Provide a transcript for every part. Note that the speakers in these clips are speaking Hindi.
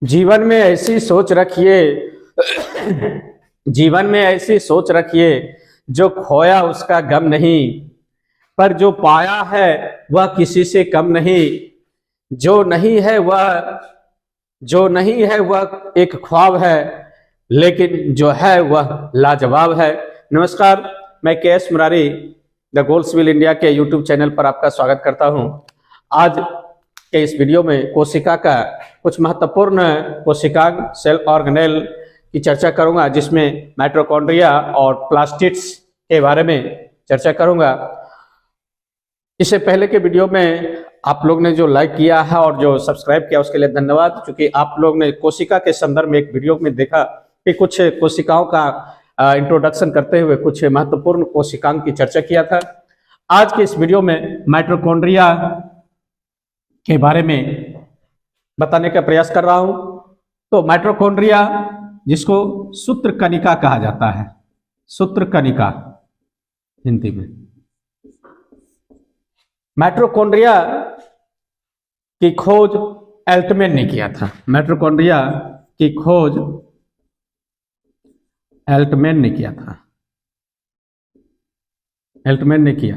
जीवन में ऐसी सोच रखिए जीवन में ऐसी सोच रखिए, जो खोया उसका गम नहीं, पर जो पाया है वह किसी से कम नहीं। जो नहीं है वह जो नहीं है वह एक ख्वाब है, लेकिन जो है वह लाजवाब है। नमस्कार, मैं के.एस. मुरारी द गोल्सविल इंडिया के यूट्यूब चैनल पर आपका स्वागत करता हूं। आज के इस वीडियो में कोशिका का कुछ महत्वपूर्ण कोशिकांग सेल ऑर्गेनेल की चर्चा करूंगा, जिसमें माइटोकॉन्ड्रिया और प्लास्टिड्स के बारे में चर्चा करूंगा। इससे पहले के वीडियो में आप लोग ने जो लाइक किया है और जो सब्सक्राइब किया उसके लिए धन्यवाद, क्योंकि आप लोग ने कोशिका के संदर्भ में एक वीडियो में देखा कि कुछ कोशिकाओं का इंट्रोडक्शन करते हुए कुछ महत्वपूर्ण कोशिकांग की चर्चा किया था। आज के इस वीडियो में माइटोकॉन्ड्रिया के बारे में बताने का प्रयास कर रहा हूं। तो माइटोकॉन्ड्रिया, जिसको सूत्र कणिका कहा जाता है, सूत्र कणिका हिंदी में, माइटोकॉन्ड्रिया की खोज एल्टमैन ने किया था। माइटोकॉन्ड्रिया की खोज एल्टमैन ने किया था, एल्टमैन ने किया।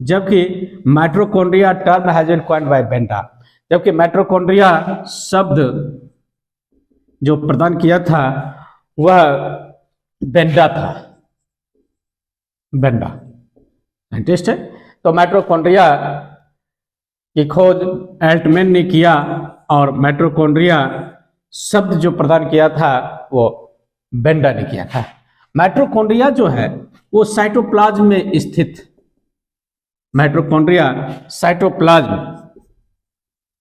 जबकि mitochondria term has been coined by Benda, जबकि माइटोकॉन्ड्रिया शब्द जो प्रदान किया था वह बेंडा था, बेंडा साइंटिस्ट है। तो माइटोकॉन्ड्रिया की खोज एल्टमैन ने किया और माइटोकॉन्ड्रिया शब्द जो प्रदान किया था वो बेंडा ने किया था। माइटोकॉन्ड्रिया जो है वो साइटोप्लाज्म में स्थित, माइटोकॉन्ड्रिया साइटोप्लाज्म,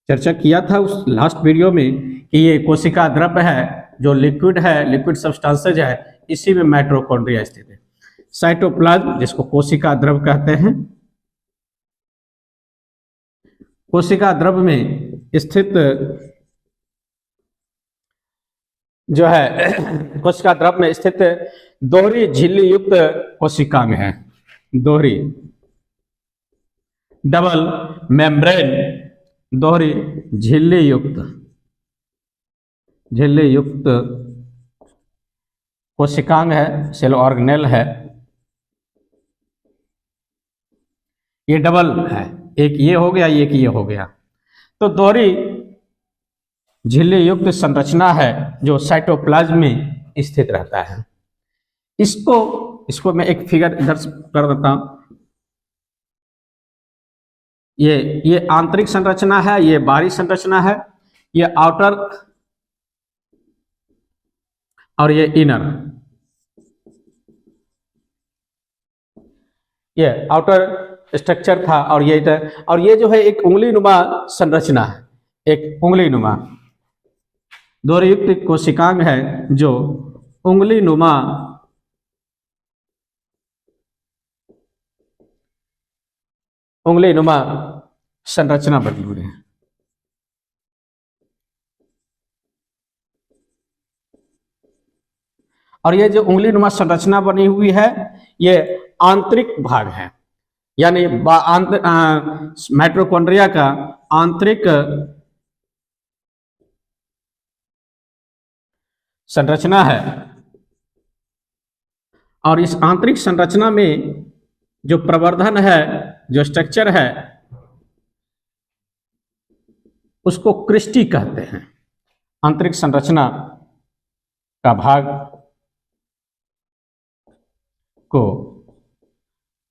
चर्चा किया था उस लास्ट वीडियो में कि ये कोशिका द्रव्य है, जो लिक्विड है, लिक्विड सब्सटेंसेज है, इसी में माइटोकॉन्ड्रिया स्थित है। साइटोप्लाज्म, जिसको कोशिका द्रव्य कहते हैं, कोशिका द्रव्य में स्थित जो है कोशिका द्रव्य में स्थित दोहरी झिल्ली युक्त कोशिकांग है। दोहरी, डबल मेम्ब्रेन, दोहरी झिल्ली युक्त कोशिकांग है, सेल ऑर्गेनेल है। ये डबल है, एक ये हो गया, एक ये हो गया। तो दोहरी झिल्ली युक्त संरचना है जो साइटोप्लाज्म में स्थित रहता है। इसको मैं एक फिगर इधर कर देता हूं। ये आंतरिक संरचना है, ये बाहरी संरचना है, ये आउटर और ये इनर। ये आउटर स्ट्रक्चर था और ये जो है एक उंगली नुमा संरचना है, एक उंगली नुमा दोहरीयुक्त कोशिकांग है जो उंगली नुमा संरचना बनी हुई है। और ये जो उंगली नुमा संरचना बनी हुई है ये आंतरिक भाग है, यानी माइटोकॉन्ड्रिया का आंतरिक संरचना है। और इस आंतरिक संरचना में जो प्रवर्धन है, जो स्ट्रक्चर है, उसको क्रिस्टी कहते हैं। आंतरिक संरचना का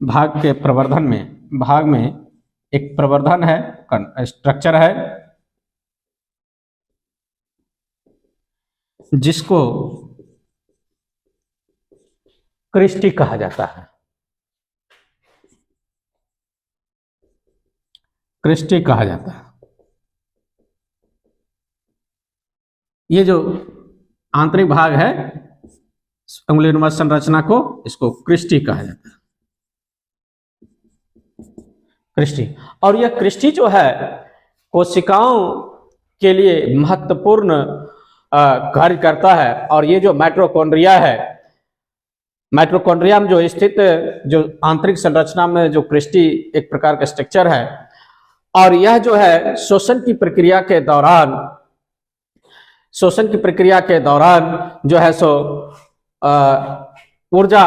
भाग के प्रवर्धन में, भाग में एक प्रवर्धन है, स्ट्रक्चर है, जिसको क्रिस्टी कहा जाता है। क्रिस्टी कहा जाता है। ये जो आंतरिक भाग है उंगलीनुमा संरचना को, इसको क्रिस्टी कहा जाता है, क्रिस्टी। और यह क्रिस्टी जो है कोशिकाओं के लिए महत्वपूर्ण कार्य करता है। और ये जो माइटोकॉन्ड्रिया है, माइटोकॉन्ड्रिया में जो स्थित जो आंतरिक संरचना में जो क्रिस्टी एक प्रकार का स्ट्रक्चर है, और यह जो है श्वसन की प्रक्रिया के दौरान श्वसन की प्रक्रिया के दौरान जो है सो ऊर्जा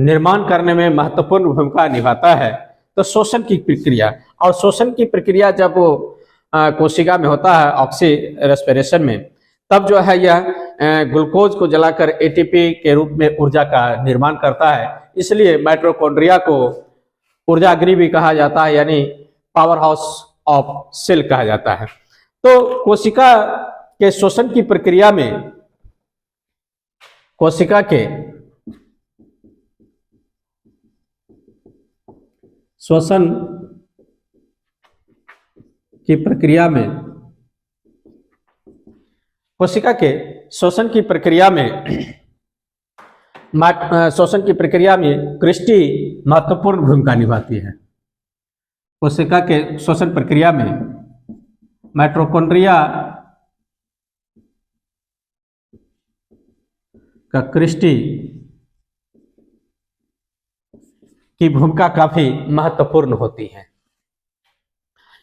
निर्माण करने में महत्वपूर्ण भूमिका निभाता है। तो श्वसन की प्रक्रिया, और श्वसन की प्रक्रिया जब वो कोशिका में होता है ऑक्सी रेस्पिरेशन में, तब जो है यह ग्लूकोज को जलाकर एटीपी के रूप में ऊर्जा का निर्माण करता है। इसलिए माइटोकॉन्ड्रिया को ऊर्जागृह भी कहा जाता है, यानी पावर हाउस ऑफ सेल कहा जाता है। तो कोशिका के श्वसन की प्रक्रिया में, कोशिका के श्वसन की प्रक्रिया में, कोशिका के श्वसन की प्रक्रिया में श्वसन की प्रक्रिया में क्रिस्टी महत्वपूर्ण भूमिका निभाती है। कोशिका के श्वसन प्रक्रिया में माइटोकॉन्ड्रिया का क्रिस्टी की भूमिका काफी महत्वपूर्ण होती है।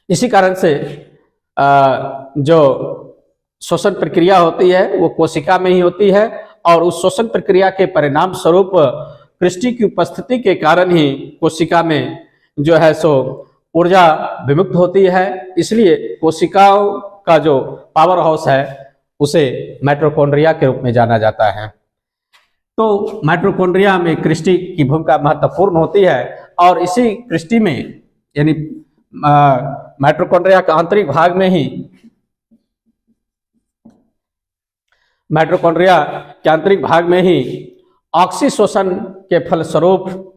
इसी कारण से जो श्वसन प्रक्रिया होती है वो कोशिका में ही होती है, और उस श्वसन प्रक्रिया के परिणाम स्वरूप क्रिस्टी की उपस्थिति के कारण ही कोशिका में जो है सो ऊर्जा विमुक्त होती है। इसलिए कोशिकाओं का जो पावर हाउस है उसे माइटोकॉन्ड्रिया के रूप में जाना जाता है। तो माइटोकॉन्ड्रिया में क्रिस्टी की भूमिका महत्वपूर्ण होती है, और इसी क्रिस्टी में यानी माइटोकॉन्ड्रिया के आंतरिक भाग में ही, माइटोकॉन्ड्रिया के आंतरिक भाग में ही ऑक्सीशोषण के फलस्वरूप,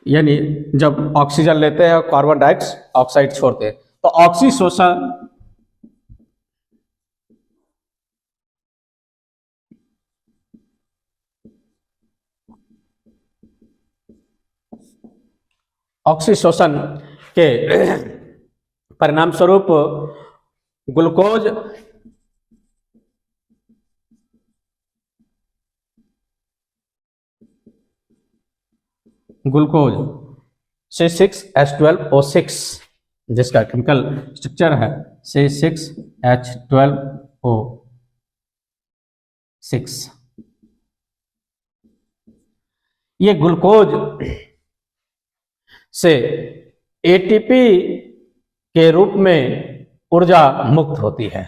यानी जब ऑक्सीजन लेते हैं कार्बन डाइऑक्साइड छोड़ते हैं, तो ऑक्सीशोषण के परिणाम स्वरूप ग्लूकोज C6H12O6 जिसका केमिकल स्ट्रक्चर है C6H12O6, ये ग्लूकोज से एटीपी के रूप में ऊर्जा मुक्त होती है।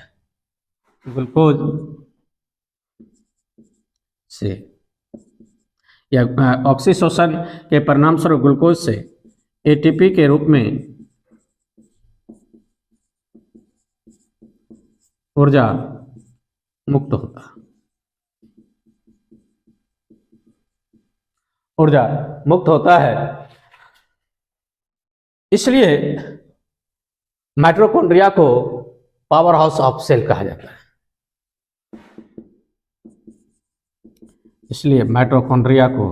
ग्लूकोज से या ऑक्सीशोषण के परिणाम स्वरूप ग्लूकोज से एटीपी के रूप में ऊर्जा मुक्त होता है। ऊर्जा मुक्त होता है, इसलिए माइटोकॉन्ड्रिया को पावर हाउस ऑफ सेल कहा जाता है। इसलिए माइटोकॉन्ड्रिया को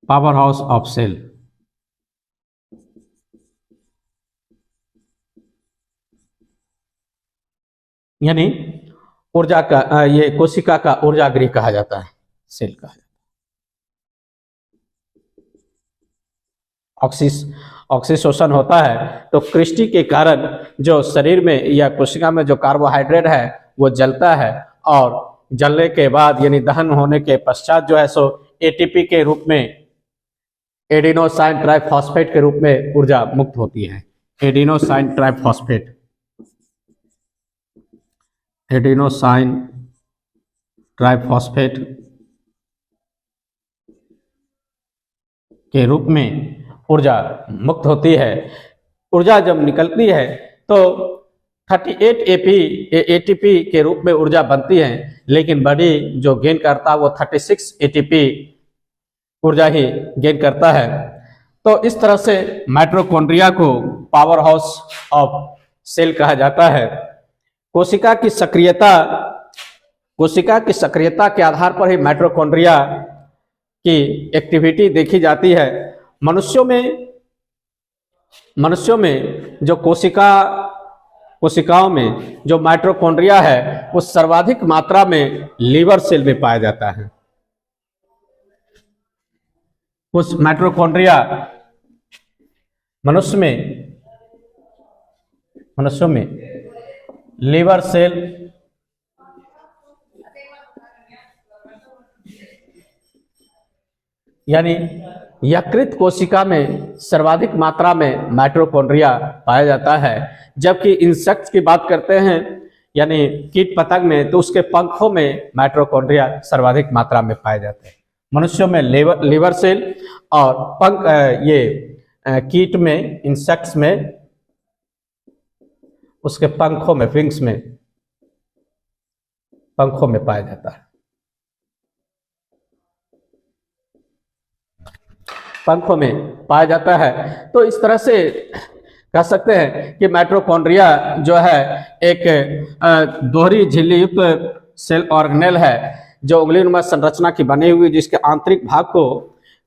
पावर हाउस ऑफ सेल, यानी ऊर्जा का, ये कोशिका का ऊर्जागृह कहा जाता है, सेल कहा जाता है। ऑक्सीशोषण होता है तो क्रिस्टी के कारण जो शरीर में या कोशिका में जो कार्बोहाइड्रेट है वो जलता है, और जलने के बाद यानी दहन होने के पश्चात जो है सो एटीपी के रूप में, एडिनोसाइन ट्राइफॉस्फेट के रूप में ऊर्जा मुक्त होती है। एडिनोसाइन ट्राइफॉस्फेट, एडिनोसाइन ट्राइफॉस्फेट के रूप में ऊर्जा मुक्त होती है। ऊर्जा जब निकलती है तो 38 एटीपी के रूप में ऊर्जा बनती है, लेकिन बॉडी जो गेन करता है वो 36 एटीपी ऊर्जा ही गेन करता है। तो इस तरह से माइटोकॉन्ड्रिया को पावर हाउस ऑफ सेल कहा जाता है। कोशिका की सक्रियता के आधार पर ही माइटोकॉन्ड्रिया की एक्टिविटी देखी जाती है। मनुष्यों में जो कोशिकाओं में जो माइटोकॉन्ड्रिया है वो सर्वाधिक मात्रा में लीवर सेल में पाया जाता है। उस माइटोकॉन्ड्रिया मनुष्य में मनुष्यों में लीवर सेल, यानी यकृत कोशिका में सर्वाधिक मात्रा में माइटोकॉन्ड्रिया पाया जाता है। जबकि इंसेक्ट्स की बात करते हैं यानी कीट पतंग में, तो उसके पंखों में माइटोकॉन्ड्रिया सर्वाधिक मात्रा में पाए जाते हैं। मनुष्यों में लीवर सेल और पंख कीट में, इंसेक्ट्स में उसके पंखों में, विंग्स में, पंखों में पाया जाता है। पंखों में पाया जाता है। तो इस तरह से कह सकते हैं कि माइटोकॉन्ड्रिया जो है एक दोहरी झिल्ली युक्त सेल ऑर्गेनेल है जो उंगलीनुमा संरचना की बनी हुई, जिसके आंतरिक भाग को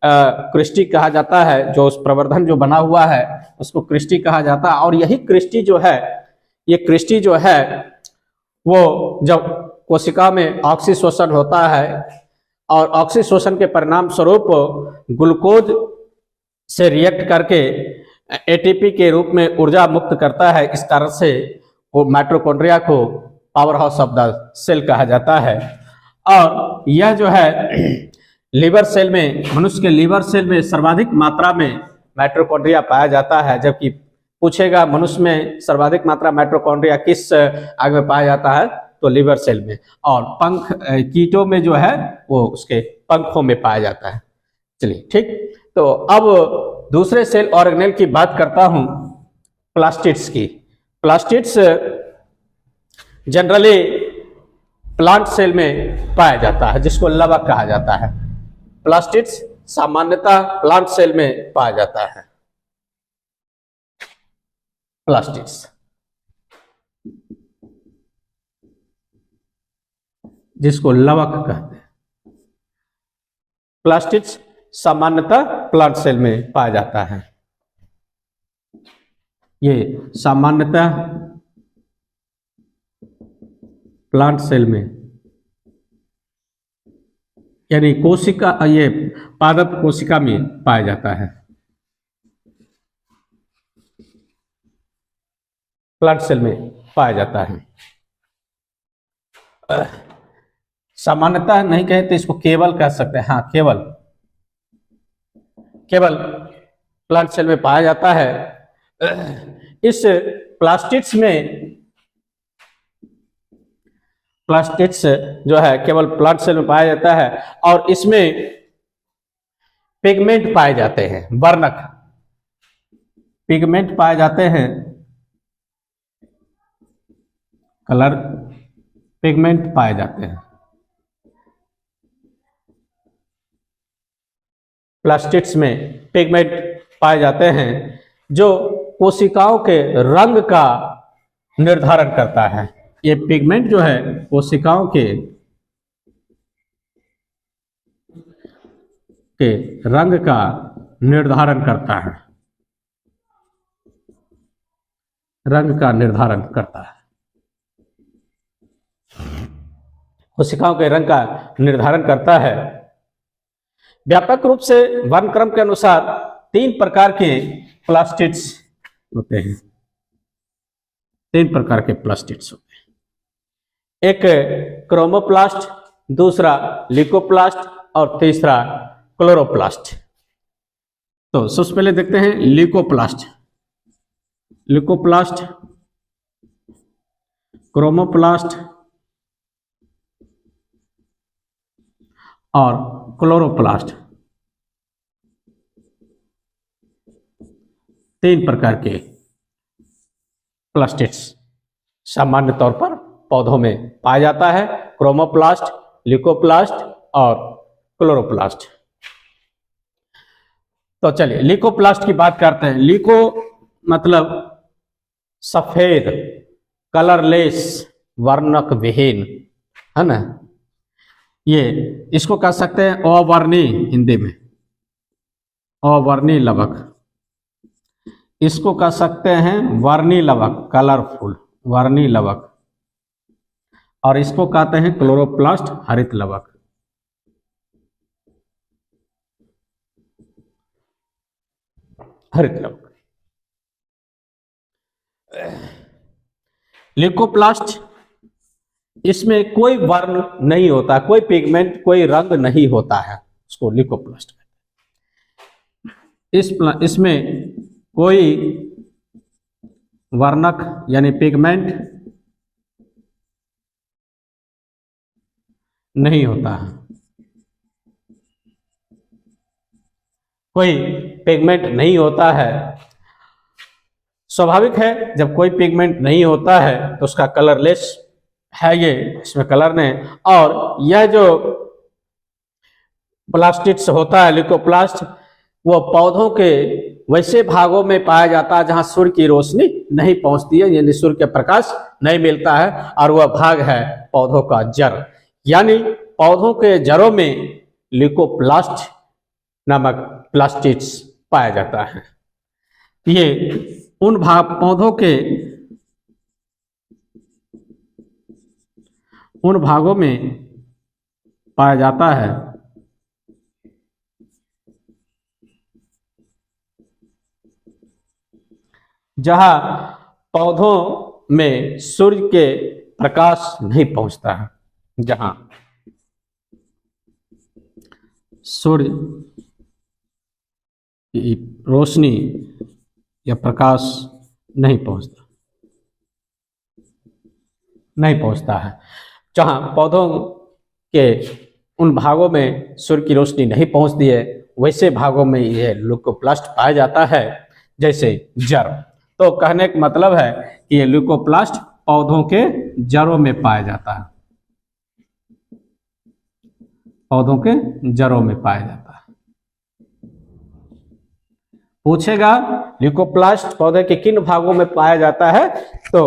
क्रिस्टी कहा जाता है। जो उस प्रवर्धन जो बना हुआ है उसको क्रिस्टी कहा जाता है। और यही क्रिस्टी जो है, ये क्रिस्टी जो है वो जब कोशिका में ऑक्सीशोषण होता है और ऑक्सीशोषण के परिणाम स्वरूप ग्लूकोज से रिएक्ट करके एटीपी के रूप में ऊर्जा मुक्त करता है। इस कारण से वो माइटोकॉन्ड्रिया को power house of the cell कहा जाता है। और यह जो है लीवर सेल में, मनुष्य के लीवर सेल में सर्वाधिक मात्रा में माइटोकॉन्ड्रिया पाया जाता है। जबकि पूछेगा मनुष्य में सर्वाधिक मात्रा माइटोकॉन्ड्रिया किस अंग में पाया जाता है, तो लीवर सेल में। और पंख कीटों में जो है वो उसके पंखों में पाया जाता है। चलिए ठीक, तो अब दूसरे सेल ऑर्गेनेल की बात करता हूं, प्लास्टिड्स की। प्लास्टिड्स जनरली प्लांट सेल में पाया जाता है, जिसको लवक कहा जाता है। प्लास्टिड्स सामान्यतः प्लांट सेल में पाया जाता है। प्लास्टिड्स जिसको लवक कहते हैं, प्लास्टिड्स सामान्यतः प्लांट सेल में पाया जाता है। ये सामान्यतः प्लांट सेल में, यानी कोशिका, ये पादप कोशिका में पाया जाता है। प्लांट सेल में पाया जाता है। सामान्यतः नहीं कहे तो इसको केवल कह सकते हैं। हाँ, केवल प्लांट सेल में पाया जाता है। इस प्लास्टिड्स जो है केवल प्लांट सेल में पाया जाता है। और इसमें पिगमेंट पाए जाते हैं, वर्णक पिगमेंट पाए जाते हैं, कलर पिगमेंट पाए जाते हैं। प्लास्टिड्स में पिगमेंट पाए जाते हैं जो कोशिकाओं के रंग का निर्धारण करता है। ये पिगमेंट जो है कोशिकाओं के रंग का निर्धारण करता है, रंग का निर्धारण करता है। कोशिकाओं के रंग का निर्धारण करता है। व्यापक रूप से वर्णक्रम के अनुसार 3 प्रकार के प्लास्टिड्स होते हैं। 3 प्रकार के प्लास्टिड्स होते हैं। एक क्रोमोप्लास्ट, दूसरा ल्यूकोप्लास्ट और तीसरा क्लोरोप्लास्ट। तो सबसे पहले देखते हैं ल्यूकोप्लास्ट। ल्यूकोप्लास्ट, क्रोमोप्लास्ट और क्लोरोप्लास्ट, 3 प्रकार के प्लास्टिड्स सामान्य तौर पर पौधों में पाया जाता है। क्रोमोप्लास्ट, ल्यूकोप्लास्ट और क्लोरोप्लास्ट। तो चलिए ल्यूकोप्लास्ट की बात करते हैं। ल्यूको मतलब सफेद, कलरलेस, वर्णक विहीन, है ना। ये इसको कह सकते हैं अवर्णी, हिंदी में अवर्णी लवक। इसको कह सकते हैं वर्णी लवक, कलरफुल वर्णी लवक। और इसको कहते हैं क्लोरोप्लास्ट, हरित लवक। हरित लवक। ल्यूकोप्लास्ट, इसमें कोई वर्ण नहीं होता, कोई पिगमेंट, कोई रंग नहीं होता है, उसको ल्यूकोप्लास्ट कहते हैं। इसमें कोई वर्णक यानी पिगमेंट नहीं होता है, कोई पिगमेंट नहीं होता है। स्वाभाविक है, जब कोई पिगमेंट नहीं होता है तो उसका कलरलेस है, ये इसमें कलर नहीं। और यह जो प्लास्टिड्स होता है ल्यूकोप्लास्ट, वो पौधों के वैसे भागों में पाया जाता है जहां सूर्य की रोशनी नहीं पहुंचती है, यानी सूर्य के प्रकाश नहीं मिलता है, और वह भाग है पौधों का जड़, यानी पौधों के जड़ों में ल्यूकोप्लास्ट नामक प्लास्टिड्स पाया जाता है। ये उन पौधों के उन भागों में पाया जाता है जहां पौधों में सूर्य के प्रकाश नहीं पहुंचता है, जहां सूर्य की रोशनी या प्रकाश नहीं पहुंचता है। जहां पौधों के उन भागों में सूर्य की रोशनी नहीं पहुंचती है, वैसे भागों में यह ल्यूकोप्लास्ट पाया जाता है, जैसे जड़। तो कहने का मतलब है कि ये ल्यूकोप्लास्ट पौधों के जड़ों में पाया जाता है, पौधों के जड़ों में पाया जाता है। पूछेगा ल्यूकोप्लास्ट पौधे के किन भागों में पाया जाता है, तो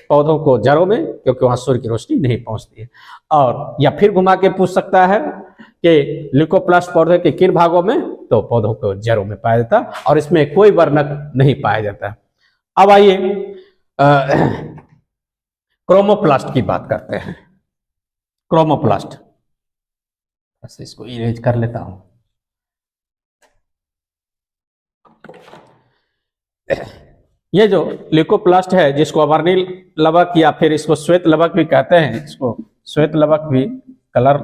पौधों को जड़ों में, क्योंकि वहां सूर्य की रोशनी नहीं पहुंचती है। और या फिर घुमा के पूछ सकता है कि ल्यूकोप्लास्ट पौधे के किन भागों में, तो पौधों को जड़ों में पाया जाता है, और इसमें कोई वर्णक नहीं पाया जाता। अब आइए क्रोमोप्लास्ट की बात करते हैं। क्रोमोप्लास्ट, इसको इरेज कर लेता हूं। ये जो ल्यूकोप्लास्ट है, जिसको अवर्णील लवक या फिर इसको श्वेत लवक भी कहते हैं, इसको श्वेत लवक भी, कलर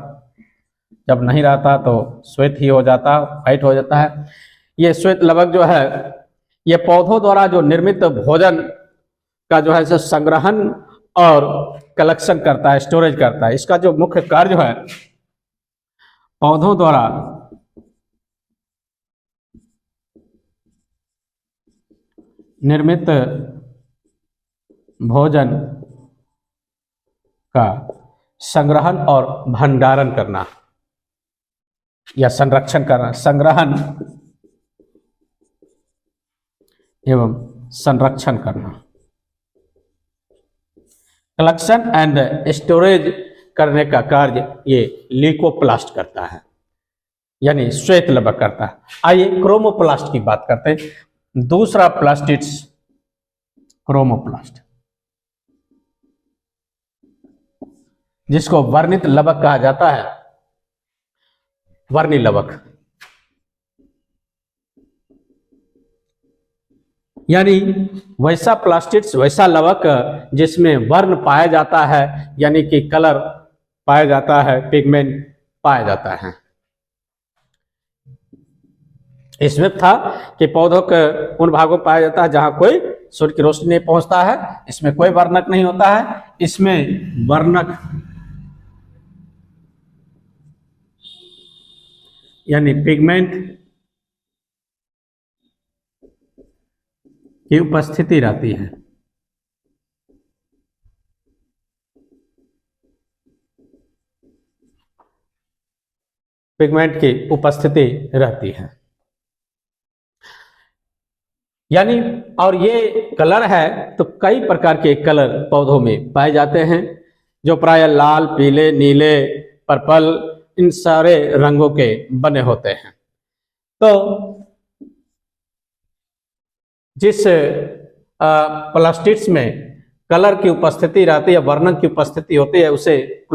जब नहीं रहता तो श्वेत ही हो जाता, व्हाइट हो जाता है। ये श्वेत लवक जो है, ये पौधों द्वारा जो निर्मित भोजन का जो है संग्रहण और कलेक्शन करता है, स्टोरेज करता है। इसका जो मुख्य कार्य है, पौधों द्वारा निर्मित भोजन का संग्रहण और भंडारण करना या संरक्षण करना, संग्रहण एवं संरक्षण करना, कलेक्शन एंड स्टोरेज करने का कार्य ये ल्यूकोप्लास्ट करता है, यानी श्वेत लवक करता है। आइए क्रोमोप्लास्ट की बात करते हैं। दूसरा प्लास्टिड्स क्रोमोप्लास्ट, जिसको वर्णित लवक कहा जाता है, वर्णी लवक, यानी वैसा प्लास्टिड्स, वैसा लवक जिसमें वर्ण पाया जाता है, यानी कि कलर पाया जाता है, पिगमेंट पाया जाता है। इसमें था कि पौधों के उन भागों पाया जाता है जहां कोई सूर्य की रोशनी नहीं पहुंचता है, इसमें कोई वर्णक नहीं होता है। इसमें वर्णक यानी पिगमेंट की उपस्थिति रहती है। पिगमेंट की उपस्थिति रहती है, यानी, और ये कलर है तो कई प्रकार के कलर पौधों में पाए जाते हैं, जो प्राय लाल, पीले, नीले, पर्पल, इन सारे रंगों के बने होते हैं। तो जिस प्लास्टिड्स में कलर की उपस्थिति रहती है, वर्णक की उपस्थिति होती है, उसे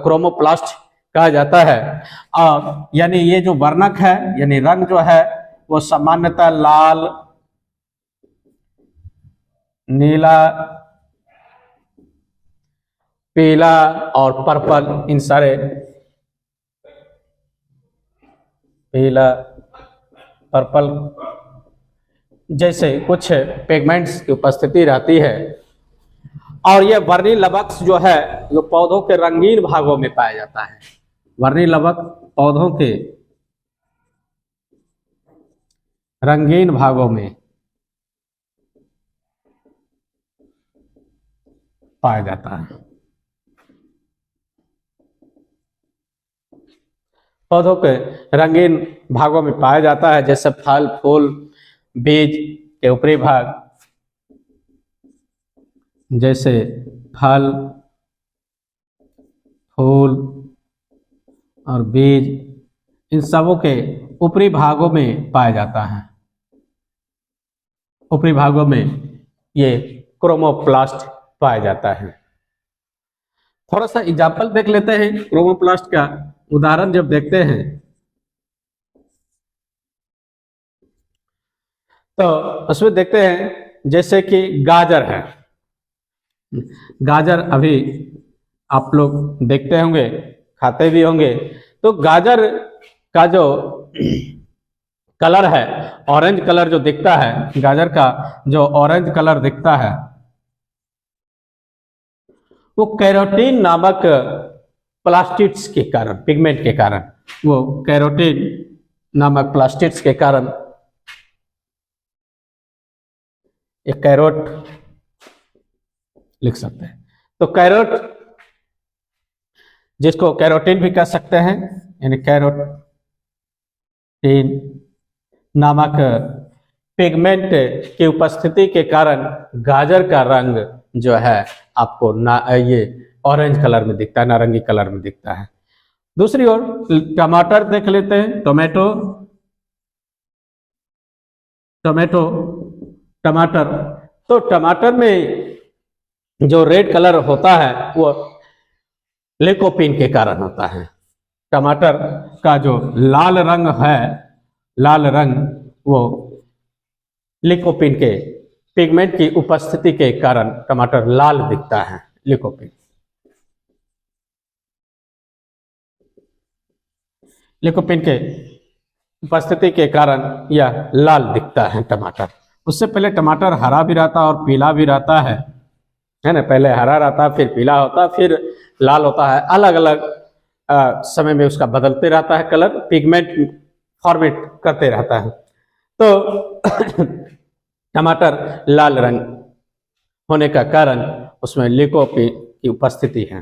क्रोमोप्लास्ट कहा जाता है। और यानी ये जो वर्णक है, यानी रंग जो है, वो सामान्यतः लाल, नीला, पीला और पर्पल, इन सारे पीला पर्पल जैसे कुछ पिगमेंट्स की उपस्थिति रहती है। और यह वर्णीय लवक्स जो है जो पौधों के रंगीन भागों में पाया जाता है। वर्णीय लवक पौधों के रंगीन भागों में पाया जाता है। पौधों के रंगीन भागों में पाया जाता है, जैसे फल, फूल, बीज के ऊपरी भाग, जैसे फल, फूल और बीज, इन सबों के ऊपरी भागों में पाया जाता है। ऊपरी भागों में ये क्रोमोप्लास्ट पाया जाता है। थोड़ा सा एग्जाम्पल देख लेते हैं क्रोमोप्लास्ट का। उदाहरण जब देखते हैं तो उसमें देखते हैं जैसे कि गाजर है। गाजर अभी आप लोग देखते होंगे, खाते भी होंगे। तो गाजर का जो कलर है, ऑरेंज कलर जो दिखता है, गाजर का जो ऑरेंज कलर दिखता है वो कैरोटीन नामक प्लास्टिड्स के कारण, पिगमेंट के कारण, वो कैरोटीन नामक प्लास्टिड्स के कारण, एक कैरोट लिख सकते हैं। तो कैरोट, जिसको कैरोटीन भी कह सकते हैं, यानी कैरोटीन नामक पिगमेंट की उपस्थिति के कारण गाजर का रंग जो है आपको ये ऑरेंज कलर में दिखता है, नारंगी कलर में दिखता है। दूसरी ओर टमाटर देख लेते हैं। टमाटर, तो टमाटर में जो रेड कलर होता है वो लिकोपीन के कारण होता है। टमाटर का जो लाल रंग है, लाल रंग, वो लिकोपीन के पिगमेंट की उपस्थिति के कारण टमाटर लाल दिखता है। लिकोपीन के उपस्थिति के कारण यह लाल दिखता है टमाटर। उससे पहले टमाटर हरा भी रहता और पीला भी रहता है ना। पहले हरा रहता, फिर पीला होता, फिर लाल होता है। अलग अलग समय में उसका बदलते रहता है कलर, पिगमेंट फॉर्मेट करते रहता है। तो टमाटर लाल रंग होने का कारण उसमें लिकोपीन की उपस्थिति है।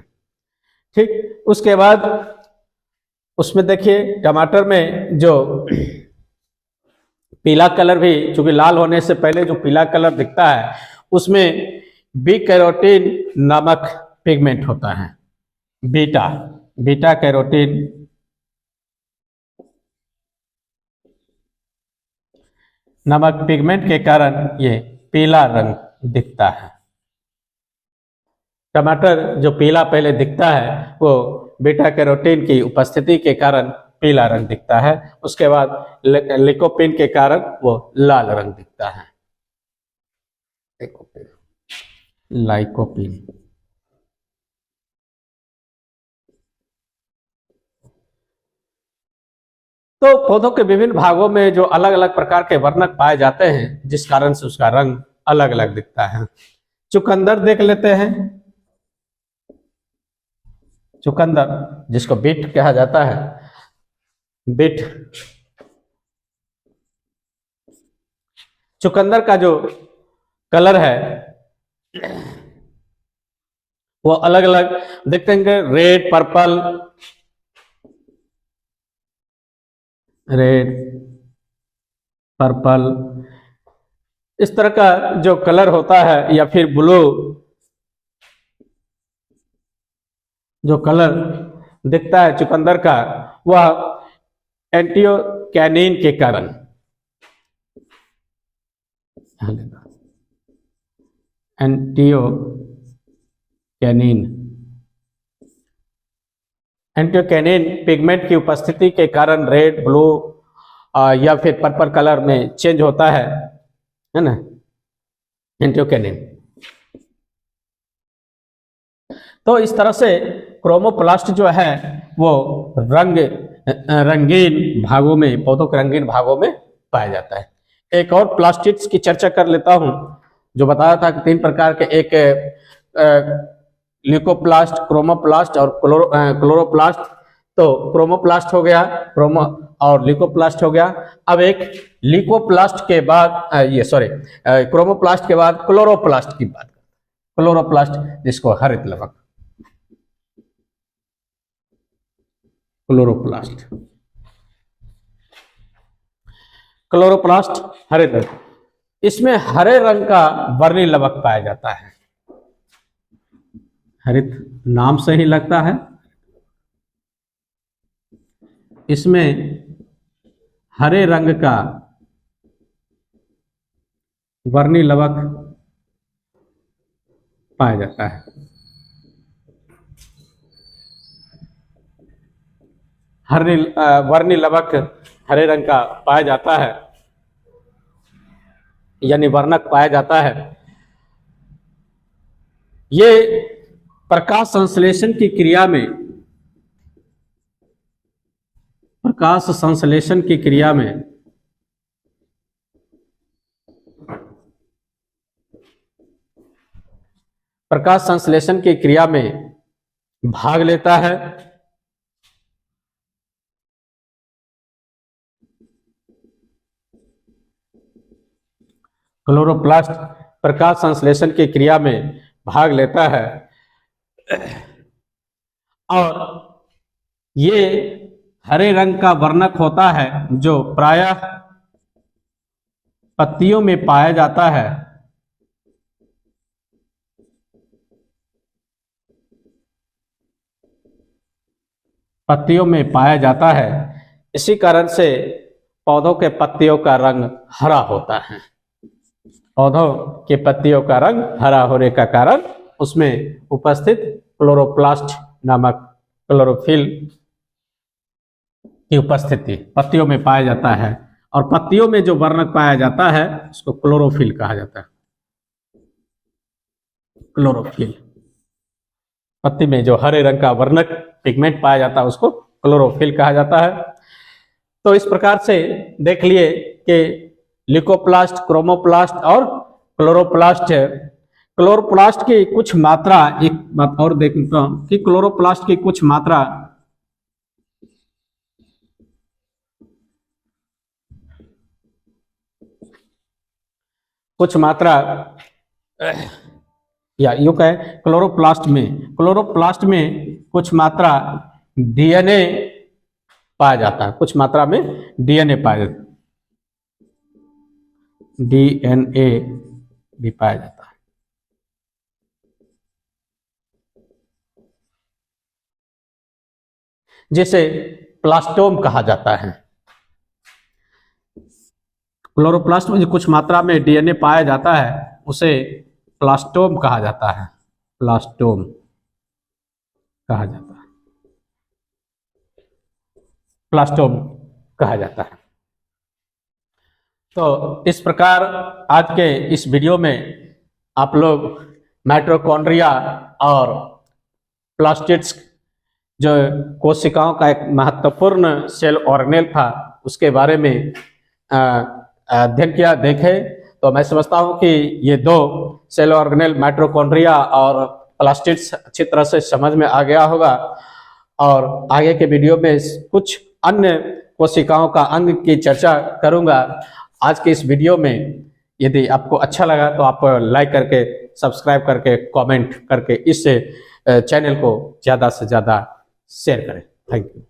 ठीक, उसके बाद उसमें देखिए टमाटर में जो पीला कलर भी, चूंकि लाल होने से पहले जो पीला कलर दिखता है उसमें बी कैरोटीन नामक पिगमेंट होता है। बीटा कैरोटीन नामक पिगमेंट के कारण ये पीला रंग दिखता है। टमाटर जो पीला पहले दिखता है वो बीटा कैरोटीन की उपस्थिति के कारण पीला रंग दिखता है। उसके बाद लिकोपीन के कारण वो लाल रंग दिखता है। लाइकोपीन। तो पौधों के विभिन्न भागों में जो अलग अलग प्रकार के वर्णक पाए जाते हैं, जिस कारण से उसका रंग अलग अलग दिखता है। चुकंदर देख लेते हैं। चुकंदर, जिसको बीट कहा जाता है, बीट। चुकंदर का जो कलर है वो अलग अलग देखते हैं, रेड, पर्पल, रेड, पर्पल, इस तरह का जो कलर होता है, या फिर ब्लू जो कलर दिखता है चुकंदर का, वह एंटियोक्यानिन के कारण, एंटियोक्यानिन पिगमेंट की उपस्थिति के कारण रेड, ब्लू या फिर पर्पल कलर में चेंज होता है ना, एंटियोक्यानिन। तो इस तरह से क्रोमोप्लास्ट जो है वो रंगीन भागों में, पौधों के रंगीन भागों में पाया जाता है। एक और प्लास्टिड्स की चर्चा कर लेता हूं, जो बताया था कि 3 प्रकार के, एक ल्यूकोप्लास्ट, क्रोमोप्लास्ट और क्लोरोप्लास्ट। तो क्रोमोप्लास्ट हो गया, क्रोमो और ल्यूकोप्लास्ट हो गया। अब एक ल्यूकोप्लास्ट के बाद क्रोमोप्लास्ट के बाद क्लोरोप्लास्ट की बात। क्लोरोप्लास्ट जिसको हरित लवक, क्लोरोप्लास्ट, क्लोरोप्लास्ट हरित रंग, इसमें हरे रंग का वर्णी लवक पाया जाता है। हरित नाम से ही लगता है, इसमें हरे रंग का वर्णी लवक पाया जाता है। वर्णी लवक हरे रंग का पाया जाता है, यानी वर्णक पाया जाता है। ये प्रकाश संश्लेषण की क्रिया में, प्रकाश संश्लेषण की क्रिया में प्रकाश संश्लेषण की क्रिया में भाग लेता है। क्लोरोप्लास्ट प्रकाश संश्लेषण की क्रिया में भाग लेता है और ये हरे रंग का वर्णक होता है, जो प्रायः पत्तियों में पाया जाता है। पत्तियों में पाया जाता है, इसी कारण से पौधों के पत्तियों का रंग हरा होता है। पौधों के पत्तियों का रंग हरा होने का कारण उसमें उपस्थित क्लोरोप्लास्ट नामक क्लोरोफिल की उपस्थिति पत्तियों में पाया जाता है, और पत्तियों में जो वर्णक पाया जाता है उसको क्लोरोफिल कहा जाता है। क्लोरोफिल, पत्ती में जो हरे रंग का वर्णक पिगमेंट पाया जाता है उसको क्लोरोफिल कहा जाता है। तो इस प्रकार से देख लिए कि ल्यूकोप्लास्ट, क्रोमोप्लास्ट और क्लोरोप्लास्ट है। क्लोरोप्लास्ट की कुछ मात्रा, एक बात और देखता हूं कि क्लोरोप्लास्ट की कुछ मात्रा या यूं कहें क्लोरोप्लास्ट में कुछ मात्रा डीएनए पाया जाता है, कुछ मात्रा में डीएनए पाया जाता है, डीएनए भी पाया जाता है। जिसे प्लास्टोम कहा जाता है। क्लोरोप्लास्ट में जो कुछ मात्रा में डीएनए पाया जाता है उसे प्लास्टोम कहा जाता है, प्लास्टोम कहा जाता है, प्लास्टोम कहा जाता है। तो इस प्रकार आज के इस वीडियो में आप लोग माइटोकॉन्ड्रिया और प्लास्टिड्स, जो कोशिकाओं का एक महत्वपूर्ण सेल ऑर्गेनेल था, उसके बारे में अध्ययन किया, देखे। तो मैं समझता हूं कि ये 2 सेल ऑर्गेनेल, माइटोकॉन्ड्रिया और प्लास्टिड्स, अच्छी तरह से समझ में आ गया होगा। और आगे के वीडियो में कुछ अन्य कोशिकाओं का अंग की चर्चा करूंगा। आज के इस वीडियो में यदि आपको अच्छा लगा तो आप लाइक करके, सब्सक्राइब करके, कमेंट करके इस चैनल को ज़्यादा से ज़्यादा शेयर करें। Thank you.